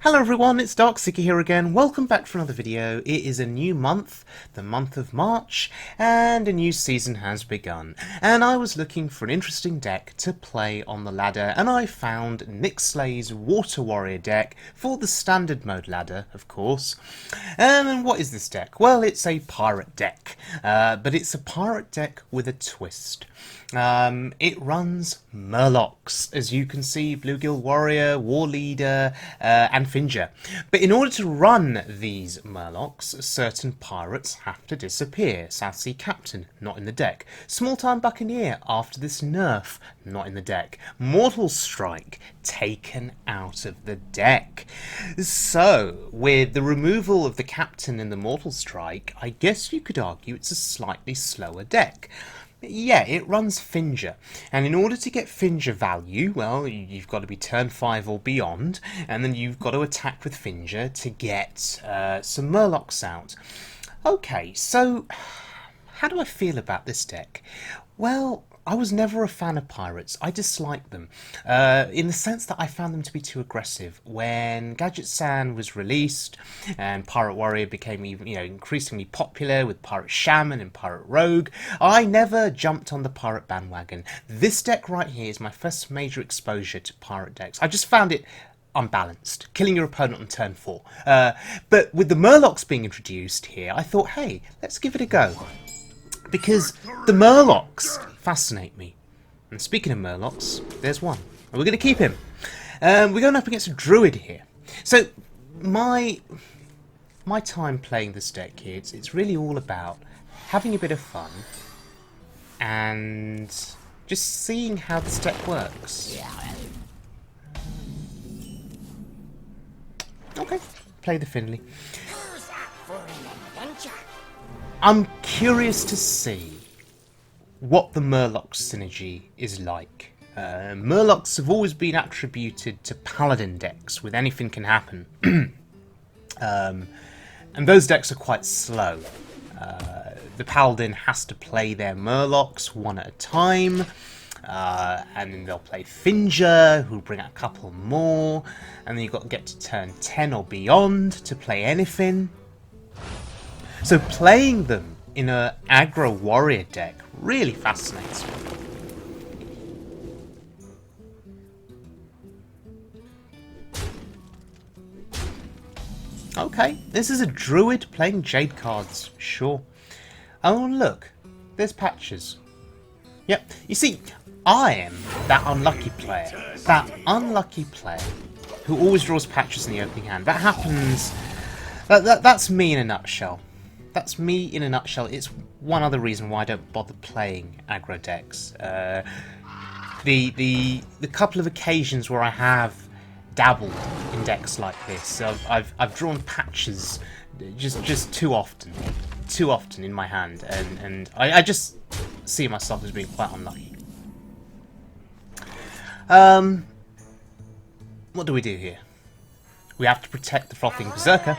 Hello everyone, it's Darkseeker here again. Welcome back for another video. It is a new month, the month of March, and a new season has begun. And I was looking for an interesting deck to play on the ladder, and I found Nickslay's Water Warrior deck for the standard mode ladder, of course. And what is this deck? Well, it's a pirate deck, but it's a pirate deck with a twist. It runs murlocs, as you can see, Bluegill Warrior, War Leader, and Finger. But in order to run these murlocs, certain pirates have to disappear. South Sea Captain, not in the deck. Small Time Buccaneer, after this nerf, not in the deck. Mortal Strike, taken out of the deck. So, with the removal of the Captain in the Mortal Strike, I guess you could argue it's a slightly slower deck. Yeah, it runs Finger, and in order to get Finger value, well, you've got to be turn 5 or beyond, and then you've got to attack with Finger to get some Murlocs out. Okay, so how do I feel about this deck? Well, I was never a fan of pirates. I disliked them, in the sense that I found them to be too aggressive. When Gadget San was released, and Pirate Warrior became even, increasingly popular with Pirate Shaman and Pirate Rogue, I never jumped on the pirate bandwagon. This deck right here is my first major exposure to pirate decks. I just found it unbalanced, killing your opponent on turn 4. But with the Murlocs being introduced here, I thought, hey, let's give it a go. Because the Murlocs fascinate me. And speaking of Murlocs, there's one. And we're going to keep him. We're going up against a Druid here. So, my time playing this deck here, it's really all about having a bit of fun and just seeing how this deck works. Okay, play the Finley. I'm curious to see what the Murloc synergy is like. Murlocs have always been attributed to Paladin decks, with anything can happen. And those decks are quite slow. The Paladin has to play their Murlocs one at a time, and then they'll play Finger, who'll bring out a couple more, and then you've got to get to turn 10 or beyond to play anything. So playing them in an aggro warrior deck really fascinates me. Okay, this is a druid playing Jade cards, sure. Oh look, there's patches. Yep, you see, I am that unlucky player who always draws patches in the opening hand. That happens, that's me in a nutshell. That's me in a nutshell. It's one other reason why I don't bother playing aggro decks. The couple of occasions where I have dabbled in decks like this, I've drawn patches just too often in my hand, and I just see myself as being quite unlucky. What do we do here? We have to protect the frothing Berserker.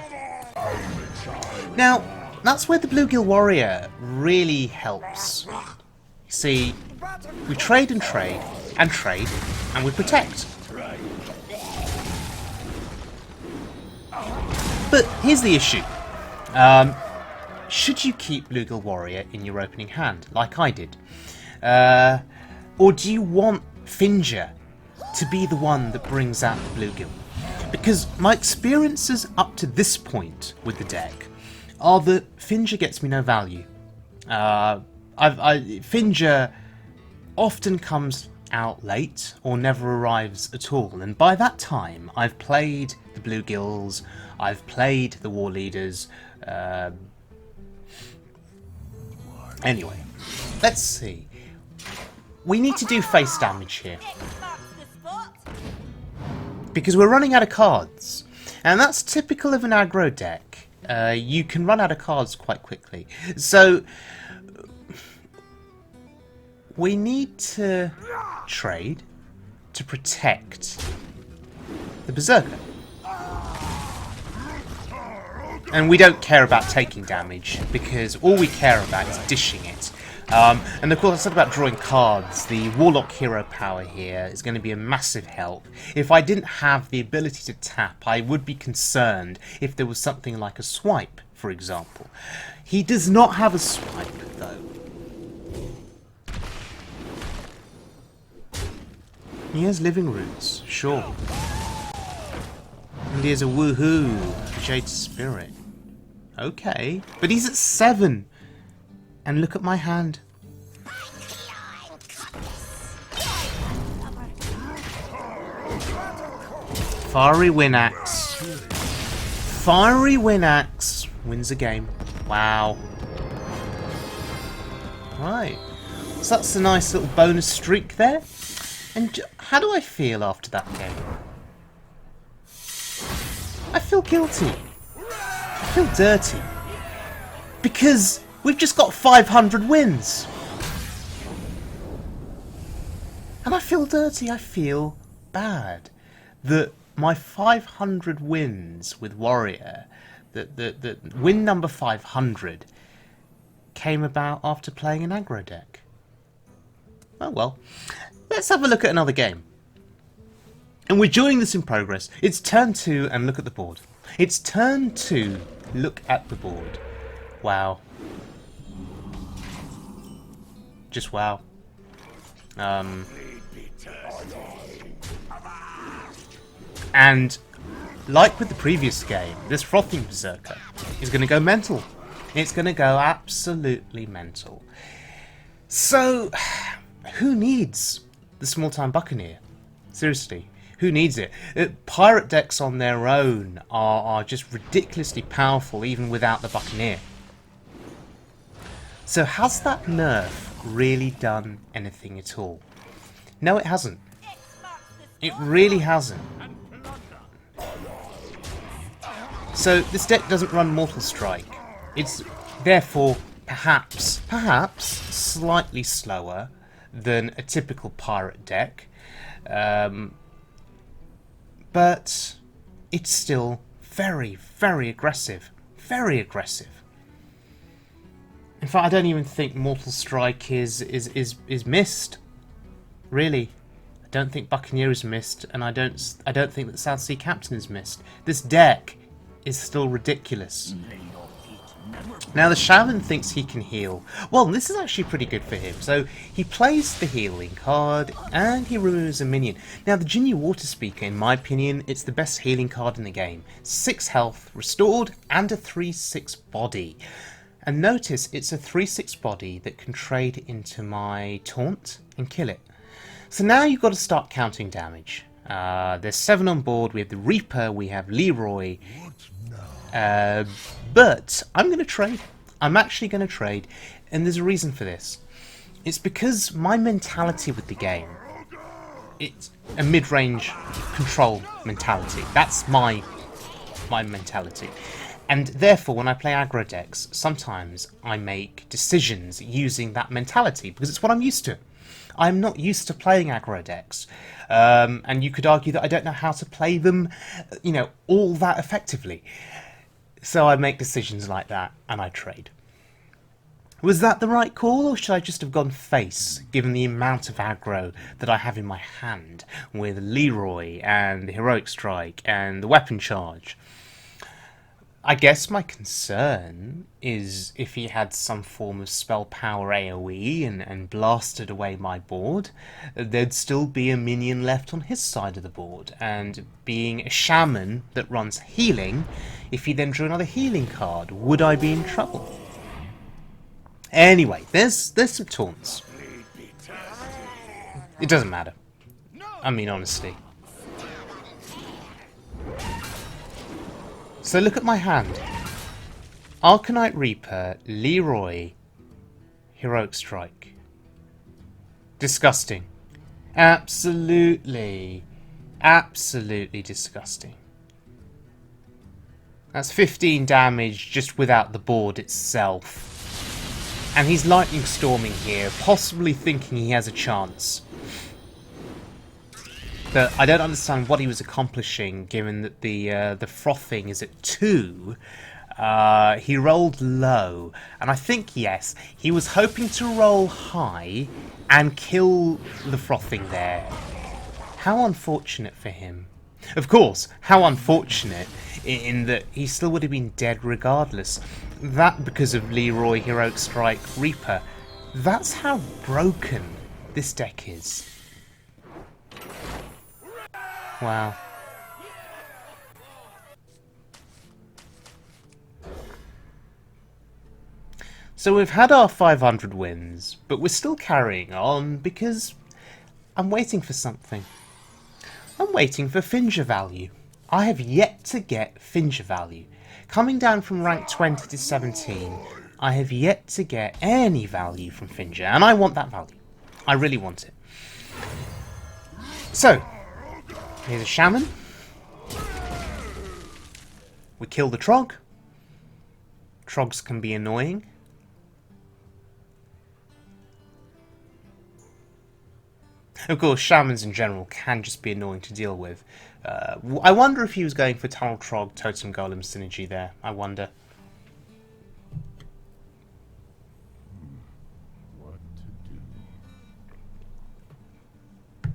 Now, that's where the Bluegill Warrior really helps. You see, we trade and trade and trade, and we protect. But here's the issue. Should you keep Bluegill Warrior in your opening hand, like I did? Or do you want Finger to be the one that brings out the Bluegill? Because my experiences up to this point with the deck are that Finger gets me no value. Finger often comes out late or never arrives at all, and by that time I've played the Bluegills, I've played the War Leaders. Anyway, let's see. We need to do face damage here, because we're running out of cards, and that's typical of an aggro deck. You can run out of cards quite quickly. So we need to trade to protect the Berserker. And we don't care about taking damage, because all we care about is dishing it. And of course, I said about drawing cards. The Warlock hero power here is going to be a massive help. If I didn't have the ability to tap, I would be concerned if there was something like a swipe, for example. He does not have a swipe, though. He has living roots, sure. And he has a woohoo, Jade Spirit. Okay, but he's at 7. And look at my hand. Fiery Winaxe. Fiery Winaxe wins a game. Wow. Right. So that's a nice little bonus streak there. And how do I feel after that game? I feel guilty. I feel dirty. Because we've just got 500 wins. And I feel dirty. I feel bad that my 500 wins with Warrior, the win number 500, came about after playing an aggro deck. Oh well. Let's have a look at another game. And we're doing this in progress. It's turn 2 and look at the board. It's turn 2, look at the board. Wow. Just wow. And like with the previous game, this Frothing Berserker is going to go mental. It's going to go absolutely mental. So, who needs the Small-Time Buccaneer? Seriously, who needs it? Pirate decks on their own are just ridiculously powerful even without the Buccaneer. So has that nerf really done anything at all? No, it hasn't. It really hasn't. So this deck doesn't run Mortal Strike. It's therefore perhaps slightly slower than a typical pirate deck. But it's still very, very aggressive. Very aggressive. In fact, I don't even think Mortal Strike is missed. Really. I don't think Buccaneer is missed, and I don't think that South Sea Captain is missed. This deck is still ridiculous. Now the Shaman thinks he can heal. Well, this is actually pretty good for him. So he plays the healing card and he removes a minion. Now the Jinyu Water Speaker, in my opinion, it's the best healing card in the game. 6 health restored and a 3/6 body. And notice it's a 3/6 body that can trade into my taunt and kill it. So now you've got to start counting damage. There's 7 on board. We have the Reaper, we have Leroy. But I'm going to trade. I'm actually going to trade. And there's a reason for this. It's because my mentality with the game, it's a mid-range control mentality. That's my mentality. And therefore, when I play aggro decks, sometimes I make decisions using that mentality because it's what I'm used to. I'm not used to playing aggro decks. And you could argue that I don't know how to play them, all that effectively. So I make decisions like that, and I trade. Was that the right call, or should I just have gone face, given the amount of aggro that I have in my hand, with Leroy, and the Heroic Strike, and the Weapon Charge? I guess my concern is if he had some form of spell power AoE and blasted away my board, there'd still be a minion left on his side of the board. And being a shaman that runs healing, if he then drew another healing card, would I be in trouble? Anyway, there's some taunts. It doesn't matter. I mean, honestly. So look at my hand. Arcanite Reaper, Leroy, Heroic Strike. Disgusting. Absolutely disgusting. That's 15 damage just without the board itself. And he's Lightning Storming here, possibly thinking he has a chance. But I don't understand what he was accomplishing, given that the frothing is at 2. He rolled low, and I think, yes, he was hoping to roll high and kill the frothing there. How unfortunate for him. Of course, how unfortunate in that he still would have been dead regardless. That because of Leroy, Heroic Strike, Reaper. That's how broken this deck is. Wow. So we've had our 500 wins, but we're still carrying on because I'm waiting for something. I'm waiting for Finger value. I have yet to get Finger value. Coming down from rank 20 to 17, I have yet to get any value from Finger, and I want that value. I really want it. So, here's a Shaman. We kill the Trog. Trogs can be annoying. Of course, Shamans in general can just be annoying to deal with. I wonder if he was going for Tunnel Trog, Totem Golem synergy there. I wonder. What to do?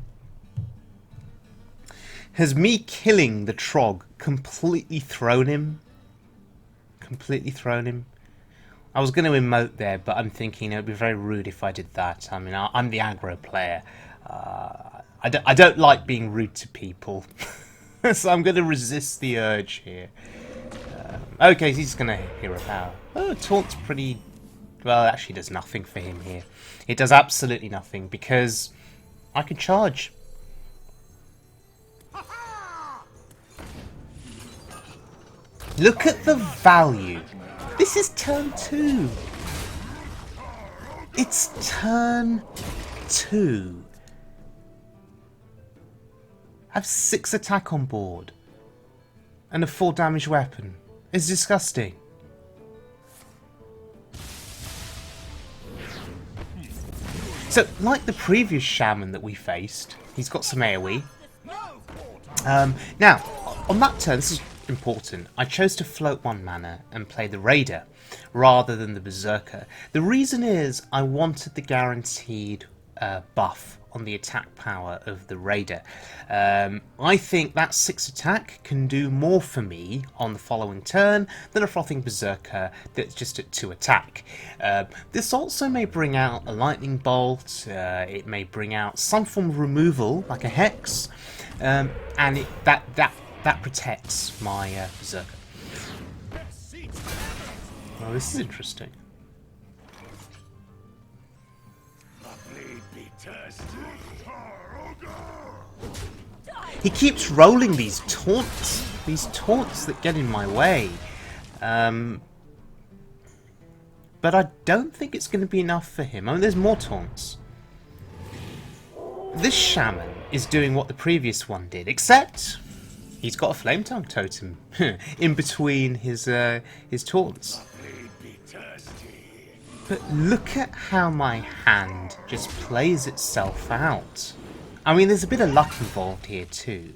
Has me killing the Trog completely thrown him? Completely thrown him? I was going to emote there, but I'm thinking it would be very rude if I did that. I mean, I'm the aggro player. I don't like being rude to people. So I'm going to resist the urge here. Okay, he's going to hero power. Oh, Taunt's pretty... Well, it actually does nothing for him here. It does absolutely nothing because I can charge. Look at the value. This is turn 2. It's turn 2. I have 6 attack on board. And a 4 damage weapon. It's disgusting. So, like the previous Shaman that we faced, he's got some AoE. Now, on that turn, this is important. I chose to float 1 mana and play the Raider rather than the Berserker. The reason is I wanted the guaranteed buff on the attack power of the Raider. I think that 6 attack can do more for me on the following turn than a Frothing Berserker that's just at 2 attack. This also may bring out a Lightning Bolt, it may bring out some form of removal, like a Hex, and that protects my Berserker. Well, this is interesting. He keeps rolling these taunts that get in my way. But I don't think it's going to be enough for him. I mean, there's more taunts. This Shaman is doing what the previous one did, except he's got a Flame Tongue totem in between his taunts. But look at how my hand just plays itself out. I mean, there's a bit of luck involved here too.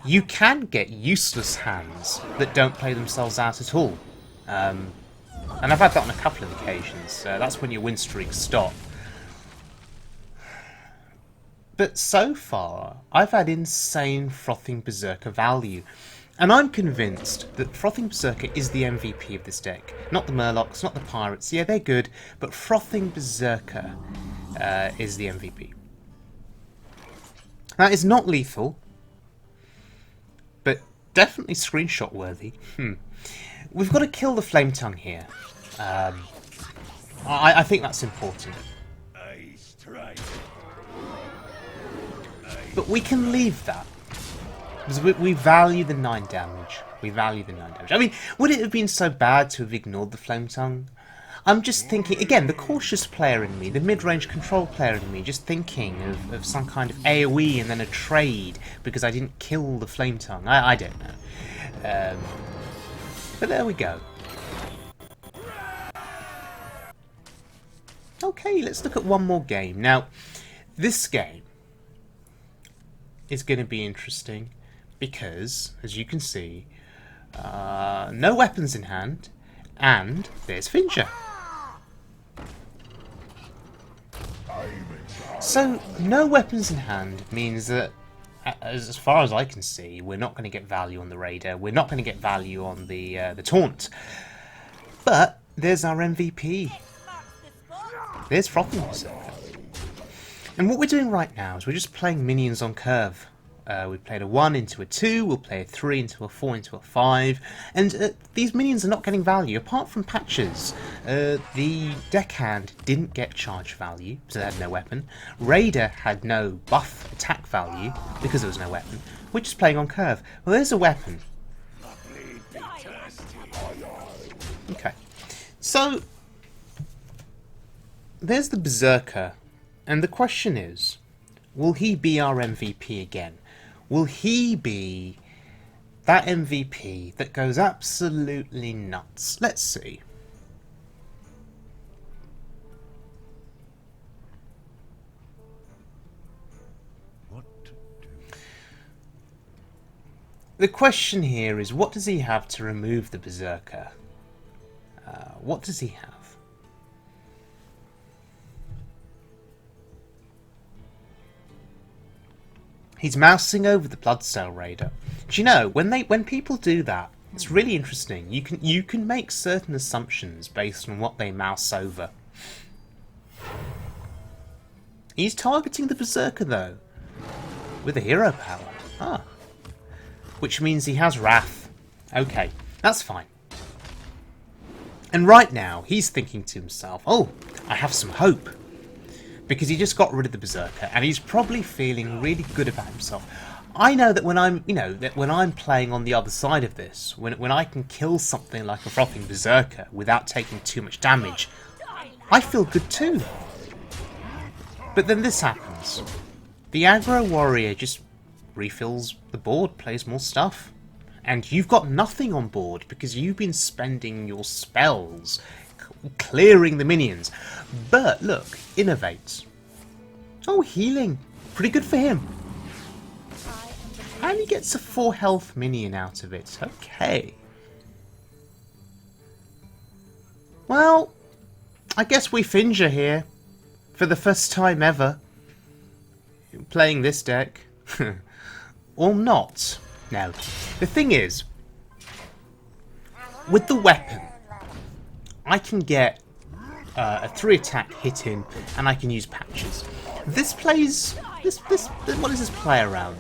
You can get useless hands that don't play themselves out at all. And I've had that on a couple of occasions. That's when your win streaks stop. But so far, I've had insane Frothing Berserker value. And I'm convinced that Frothing Berserker is the MVP of this deck. Not the Murlocs, not the Pirates. Yeah, they're good, but Frothing Berserker is the MVP. That is not lethal, but definitely screenshot worthy. We've got to kill the Flame Tongue here. I think that's important. But we can leave that. Because we value the 9 damage. We value the 9 damage. I mean, would it have been so bad to have ignored the Flame Tongue? I'm just thinking, again, the cautious player in me, the mid-range control player in me, just thinking of some kind of AoE and then a trade because I didn't kill the Flame Tongue. I don't know. But there we go. Okay, let's look at one more game. Now, this game is going to be interesting because, as you can see, no weapons in hand, and there's Finja. So, no weapons in hand means that, as far as I can see, we're not going to get value on the Raider, we're not going to get value on the Taunt. But there's our MVP. There's Frothing Berserker. And what we're doing right now is we're just playing minions on curve. We played a 1 into a 2, we'll play a 3 into a 4 into a 5, and these minions are not getting value, apart from patches. The deckhand didn't get charge value, so they had no weapon. Raider had no buff attack value, because there was no weapon. We're just playing on curve. Well, there's a weapon. Okay, so there's the Berserker, and the question is, will he be our MVP again? Will he be that MVP that goes absolutely nuts? Let's see. What to do? The question here is, what does he have to remove the Berserker? What does he have? He's mousing over the Bloodsail Raider. Do you know, when people do that, it's really interesting. You can make certain assumptions based on what they mouse over. He's targeting the Berserker though, with a hero power. Ah. Which means he has Wrath. Okay, that's fine. And right now, he's thinking to himself, oh, I have some hope. Because he just got rid of the Berserker, and he's probably feeling really good about himself. I know that when I'm playing on the other side of this, when I can kill something like a Frothing Berserker without taking too much damage, I feel good too. But then this happens. The aggro warrior just refills the board, plays more stuff. And you've got nothing on board because you've been spending your spells clearing the minions. But look, innovates. Oh, healing. Pretty good for him. And he gets a 4 health minion out of it. Okay. Well, I guess we Finja here. For the first time ever. Playing this deck. Or not. Now, the thing is, with the weapon, I can get a 3 attack hit in, and I can use patches. This plays what does this play around?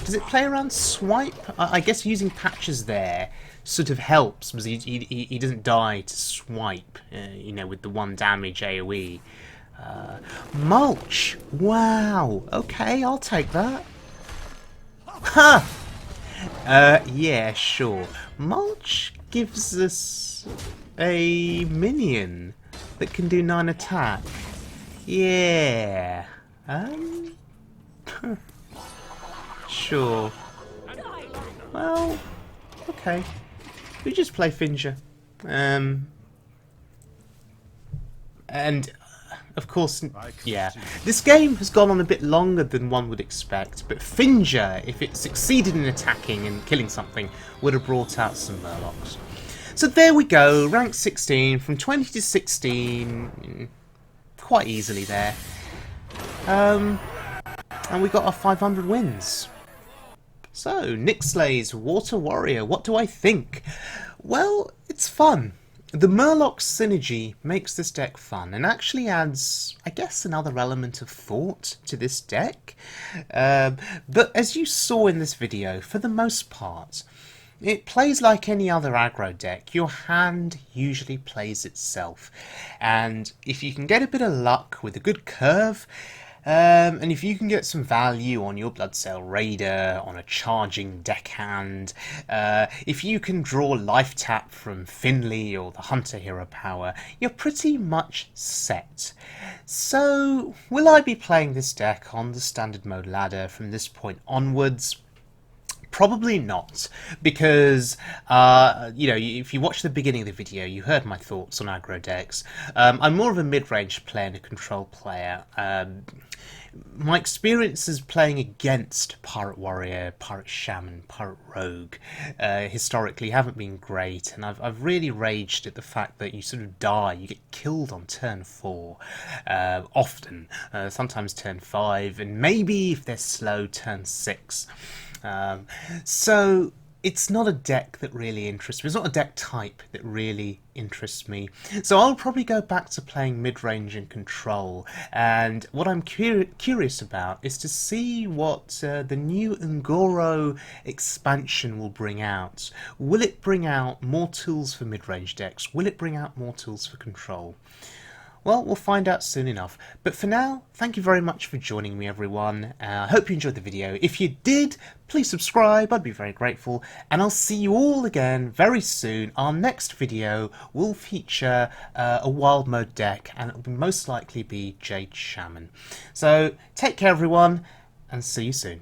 Does it play around swipe? I guess using patches there sort of helps because he doesn't die to swipe. You know, with the 1 damage AOE. Mulch. Wow. Okay, I'll take that. Ha. Yeah, sure. Mulch gives us a minion that can do 9 attack. Yeah. Sure. Well, okay. We just play Finja. And of course, yeah, this game has gone on a bit longer than one would expect, but Finja, if it succeeded in attacking and killing something, would have brought out some murlocs. So there we go, rank 16, from 20 to 16, quite easily there. And we got our 500 wins. So, Nickslay's Water Warrior, what do I think? Well, it's fun. The murloc synergy makes this deck fun and actually adds, I guess, another element of thought to this deck. But as you saw in this video, for the most part, it plays like any other aggro deck. Your hand usually plays itself. And if you can get a bit of luck with a good curve, and if you can get some value on your Bloodsail Raider, on a charging deckhand, if you can draw life tap from Finley or the Hunter hero power, you're pretty much set. So, will I be playing this deck on the standard mode ladder from this point onwards? Probably not, because you know, if you watch the beginning of the video, you heard my thoughts on aggro decks. I'm more of a mid-range player and a control player. My experiences playing against Pirate Warrior, Pirate Shaman, Pirate Rogue historically haven't been great, and I've really raged at the fact that you sort of die, you get killed on turn 4 often, sometimes turn 5, and maybe if they're slow, turn 6. So it's not a deck that really interests me. It's not a deck type that really interests me. So I'll probably go back to playing mid-range and control. And what I'm curious about is to see what the new Ngoro expansion will bring out. Will it bring out more tools for mid-range decks? Will it bring out more tools for control? Well, we'll find out soon enough. But for now, thank you very much for joining me, everyone. I hope you enjoyed the video. If you did, please subscribe. I'd be very grateful. And I'll see you all again very soon. Our next video will feature a wild mode deck, and it will most likely be Jade Shaman. So take care, everyone, and see you soon.